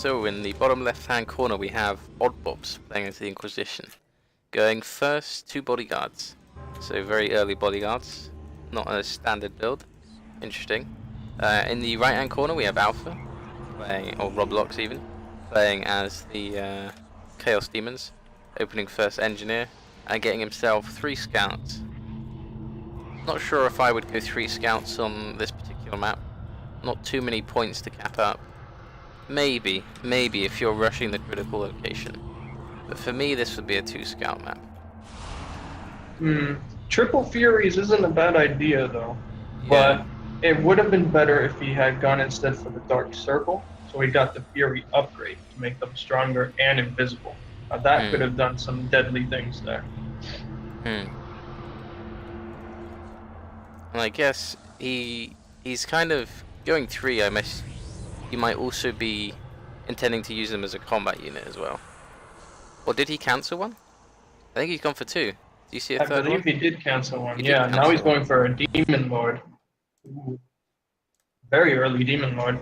So in the bottom left-hand corner we have Oddbobs playing as the Inquisition. Going first, 2 bodyguards. So very early bodyguards, not a standard build. Interesting. In the right-hand corner we have Alpha, playing, or Roblox even, playing as the Chaos Demons, opening first Engineer, and getting himself 3 scouts. Not sure if I would go 3 scouts on this particular map. Not too many points to cap up. Maybe if you're rushing the critical location. But for me, this would be a 2 scout map. Triple Furies isn't a bad idea though, Yeah. but it would have been better if he had gone instead for the Dark Circle, so he got the Fury upgrade to make them stronger and invisible. That could have done some deadly things there. And I guess he's kind of going 3. He might also be intending to use them as a combat unit as well. Or did he cancel one? I think he's gone for 2. Do you see a third one? I believe he did cancel one. Yeah, now he's going for a Demon Lord. Ooh. Very early Demon Lord.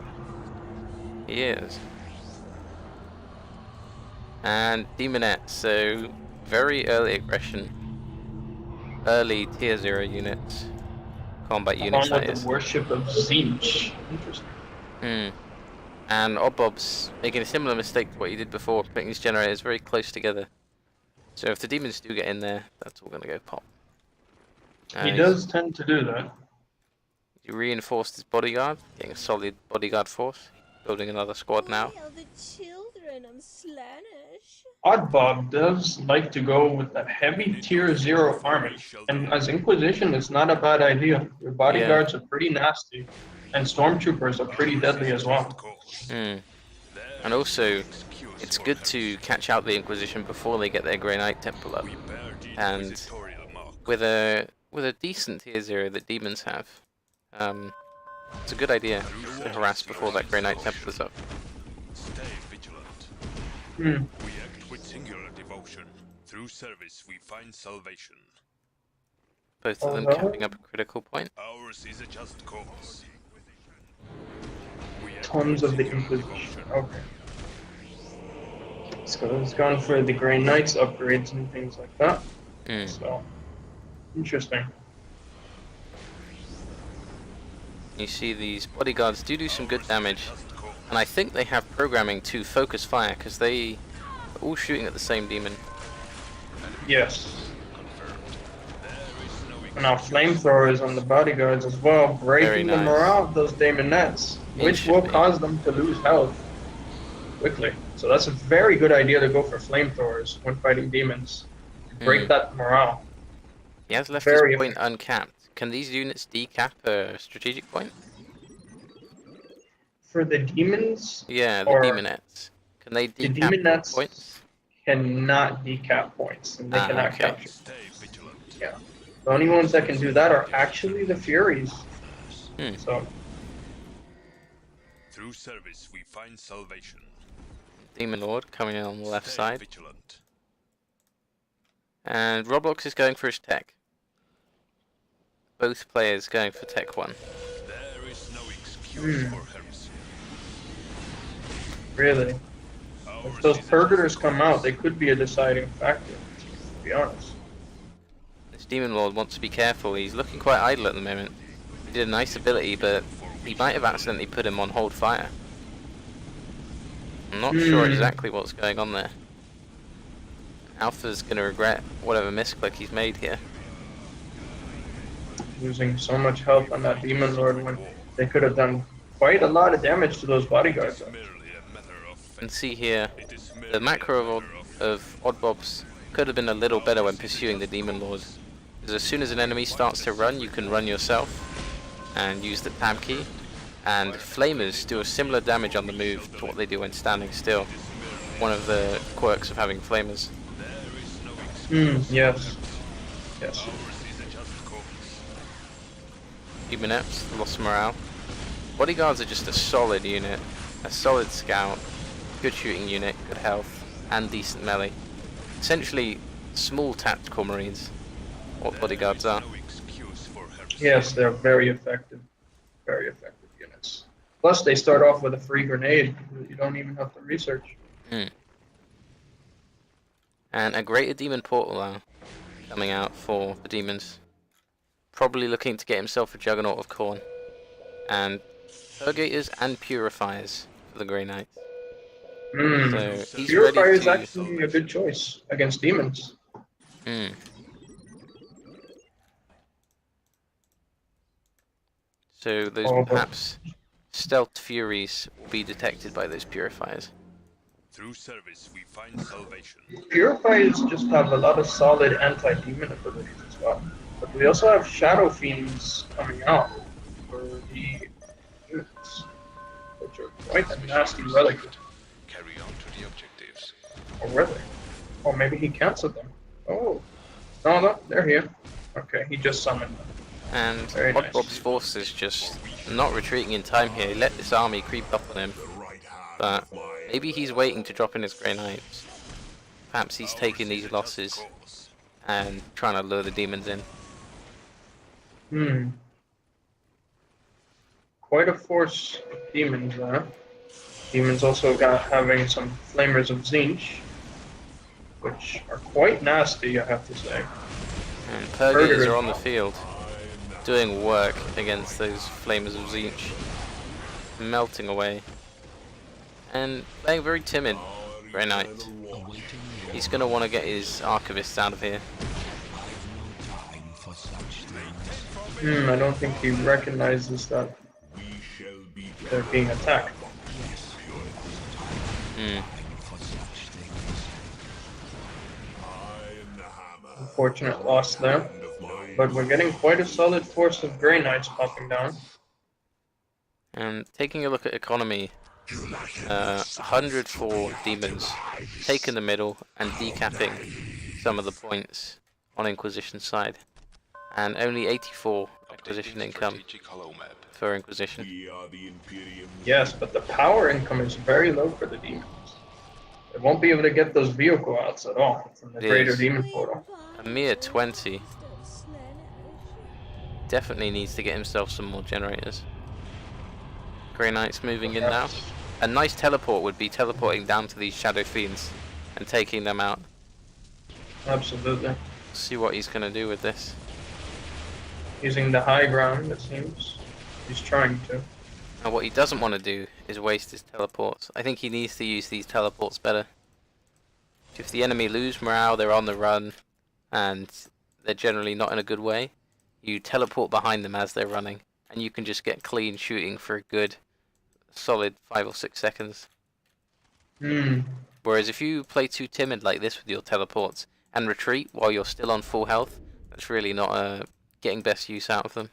He is. And Demonette, so very early aggression. Early tier 0 units. Combat units, that is. The worship of Siege. Interesting. And Oddbobs making a similar mistake to what he did before, putting his generators very close together. So if the demons do get in there, that's all going to go pop. He does tend to do that. He reinforced his bodyguard, getting a solid bodyguard force, building another squad now. Oddbob does like to go with that heavy tier 0 army, and as Inquisition, it's not a bad idea. Your bodyguards are pretty nasty, and stormtroopers are pretty deadly as well. And also, it's good to catch out the Inquisition before they get their Grey Knight Temple up. And with a decent tier 0 that demons have, it's a good idea to harass before that Grey Knight Temple is up. We act with singular devotion. Through service we find salvation. Both of them capping up a critical point. Ours is a just cause. Tons of the Inquisition. Okay. So it's gone for the Grey Knights upgrades and things like that. So, interesting. You see these bodyguards do some good damage. And I think they have programming to focus fire, because they are all shooting at the same demon. Yes. And now flamethrowers on the bodyguards as well, breaking the morale of those Daemonettes, which will cause them to lose health quickly. So that's a very good idea to go for flamethrowers when fighting demons. Break that morale. He has left his point uncapped. Can these units decap a strategic point? For the demons? Yeah, the Demonettes. Can they decap the Demonettes points? Cannot decap points, and they cannot capture. Yeah. The only ones that can do that are actually the Furies. So. Through service we find salvation. Demon Lord coming in on the left side. And Roblox is going for his tech. Both players going for tech 1. There is no excuse for heresy. Really? If those Purgators come out, they could be a deciding factor, to be honest. This Demon Lord wants to be careful. He's looking quite idle at the moment. He did a nice ability, but he might have accidentally put him on hold fire. I'm not sure exactly what's going on there. Alpha's going to regret whatever misclick he's made here. Losing so much health on that Demon Lord when they could have done quite a lot of damage to those bodyguards. And see here, the macro of Oddbobs could have been a little better when pursuing the Demon Lord. Because as soon as an enemy starts to run, you can run yourself and use the tab key. And Flamers do a similar damage on the move to what they do when standing still. One of the quirks of having Flamers. Yes. Yes. Demonettes lost morale. Bodyguards are just a solid unit, a solid scout, good shooting unit, good health, and decent melee. Essentially, small tactical marines, what bodyguards are. Yes, they're very effective units. Plus, they start off with a free grenade. You don't even have to research. And a greater demon portal now coming out for the demons. Probably looking to get himself a juggernaut of corn. And purgators and purifiers for the Grey Knights. So he's Purifier ready is to... actually a good choice against demons. So those perhaps stealth furies will be detected by those purifiers. Through service, we find salvation. Purifiers just have a lot of solid anti-demon abilities as well. But we also have Shadow Fiends coming out for the demons, which are quite a nasty relic. Carry on to the objectives. Or were they? Oh, maybe he cancelled them. Oh. No, they're here. Okay, he just summoned them. And Oddbobs' forces just not retreating in time here. He let this army creep up on him. But maybe he's waiting to drop in his Grey Knights. Perhaps he's taking these losses and trying to lure the demons in. Quite a force of demons there. Demons also having some Flamers of Zinch, which are quite nasty, I have to say. And Purgators are on the field, doing work against those Flamers of Zinch. Melting away. And playing very timid, Grey Knight. He's going to want to get his Archivists out of here. I don't think he recognizes that they're being attacked. Unfortunate loss there. But we're getting quite a solid force of Grey Knights popping down. And taking a look at economy, 100 for demons, taking the middle and decapping some of the points on Inquisition's side. And only 84 acquisition income for Inquisition. Yes, but the power income is very low for the demons. They won't be able to get those vehicle outs at all from the greater demon portal. A mere 20. Definitely needs to get himself some more generators. Grey Knights moving in now. A nice teleport would be teleporting down to these Shadow Fiends and taking them out. Absolutely. See what he's going to do with this. Using the high ground, it seems. He's trying to. And what he doesn't want to do is waste his teleports. I think he needs to use these teleports better. If the enemy lose morale, they're on the run, and they're generally not in a good way, you teleport behind them as they're running, and you can just get clean shooting for a good, solid 5 or 6 seconds. Whereas if you play too timid like this with your teleports, and retreat while you're still on full health, that's really not getting best use out of them.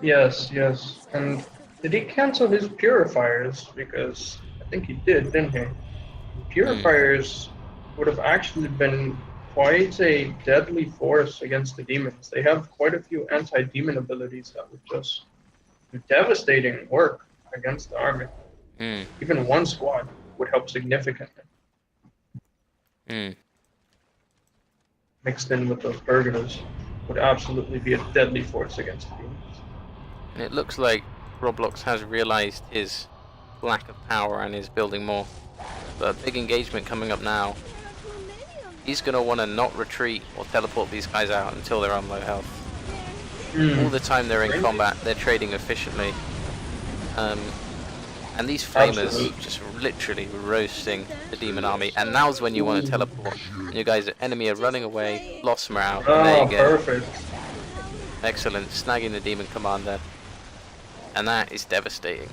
Yes. And did he cancel his purifiers? Because I think he did, didn't he? Purifiers would have actually been quite a deadly force against the demons. They have quite a few anti-demon abilities that would just do devastating work against the army. Even one squad would help significantly. Mixed in with those Burgers would absolutely be a deadly force against the demons. And it looks like Roblox has realized his lack of power and is building more. But big engagement coming up now. He's going to want to not retreat or teleport these guys out until they're on low health. All the time they're in combat, they're trading efficiently. And these Flamers just literally roasting the demon army. And now's when you want to teleport. And you guys, enemy are running away, lost morale. And there you go. Perfect. Excellent, snagging the demon commander. And that is devastating.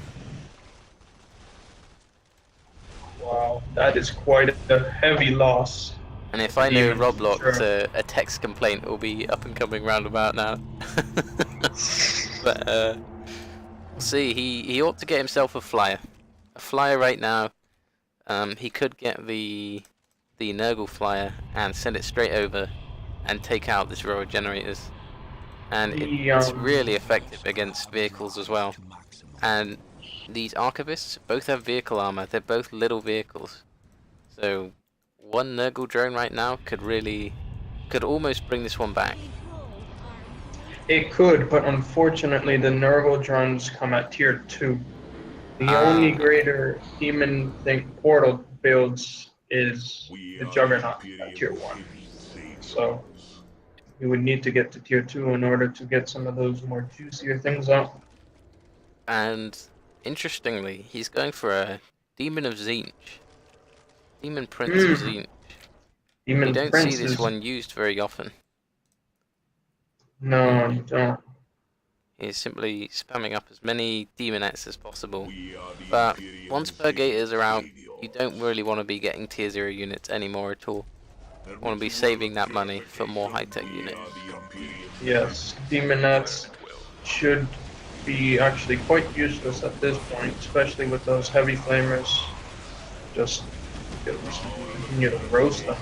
Wow, that is quite a heavy loss. And if I knew Roblox, a text complaint will be up and coming roundabout now. But we'll see. He ought to get himself a flyer. A flyer right now. He could get the Nurgle flyer and send it straight over and take out this row of generators. And it's really effective against vehicles as well. And these Archivists both have vehicle armor. They're both little vehicles. So one Nurgle drone right now could almost bring this one back. It could, but unfortunately the Nergal come at tier 2. The only greater demon thing portal builds is the Juggernaut at tier 1. So you would need to get to tier 2 in order to get some of those more juicier things out. And interestingly, he's going for a Demon of Tzeentch. Demon Prince of Tzeentch. Demon You don't Prince see this is... one used very often. No, you don't. He's simply spamming up as many demonettes as possible. But once Purgators are out, you don't really want to be getting tier 0 units anymore at all. You want to be saving that money for more high-tech units. Yes, demonettes should be actually quite useless at this point, especially with those heavy flamers. Just continue to roast them.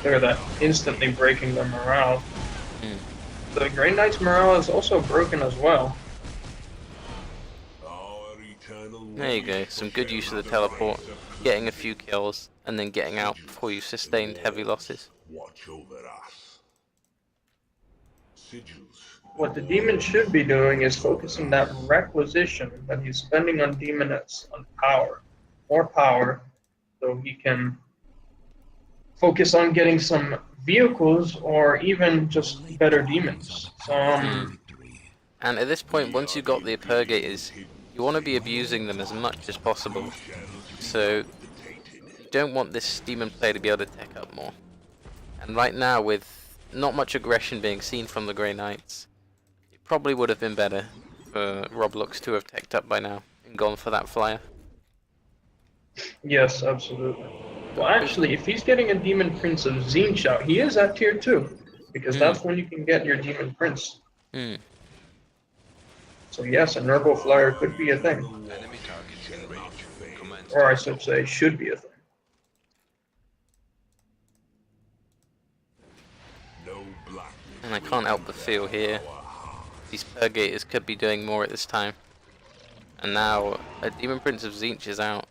Look at that, instantly breaking their morale. The Grey Knight's morale is also broken as well. There you go, some good use of the teleport, getting a few kills, and then getting out before you sustained heavy losses. What the demon should be doing is focusing that requisition that he's spending on demonettes on power. More power, so he can focus on getting some vehicles or even just better demons. And at this point, once you've got the Purgators, you want to be abusing them as much as possible. So you don't want this demon player to be able to tech up more. And right now, with not much aggression being seen from the Grey Knights, it probably would have been better for Roblox to have teched up by now and gone for that flyer. Yes, absolutely. Well, actually, if he's getting a Demon Prince of Tzeentch out, he is at tier 2, because that's when you can get your Demon Prince. So yes, a Nergal flyer could be a thing. Or I should say, should be a thing. And I can't help but feel here, these Purgators could be doing more at this time. And now, a Demon Prince of Tzeentch is out.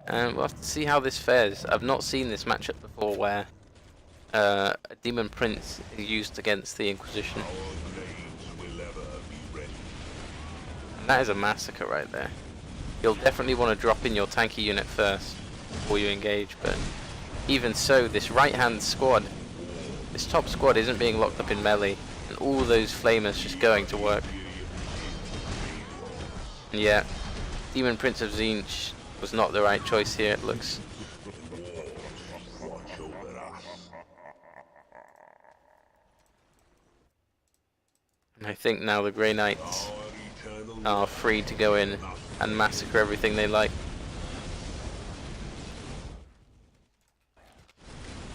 And we'll have to see how this fares. I've not seen this matchup before where a Demon Prince is used against the Inquisition. And that is a massacre right there. You'll definitely want to drop in your tanky unit first before you engage, but even so, this right-hand squad, this top squad isn't being locked up in melee, and all those flamers just going to work. And yeah, Demon Prince of Tzeentch was not the right choice here, it looks. And I think now the Grey Knights are free to go in and massacre everything they like.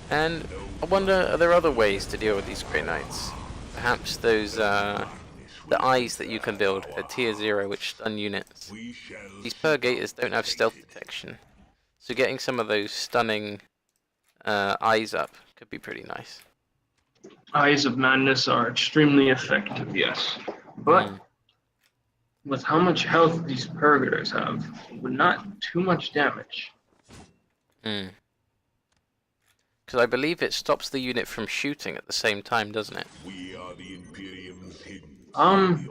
And I wonder, are there other ways to deal with these Grey Knights? Perhaps those, the eyes that you can build at tier 0 which stun units. These Purgators don't have stealth detection, so getting some of those stunning eyes up could be pretty nice. Eyes of Madness are extremely effective, yes. But with how much health these Purgators have, with not too much damage. Because I believe it stops the unit from shooting at the same time, doesn't it? I'm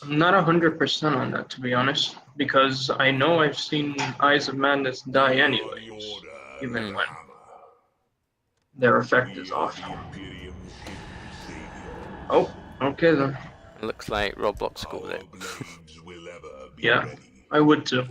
not 100% on that, to be honest, because I know I've seen Eyes of Madness die anyways, even when their effect is off. Oh, okay then. It looks like Roblox scored it. Yeah, I would too.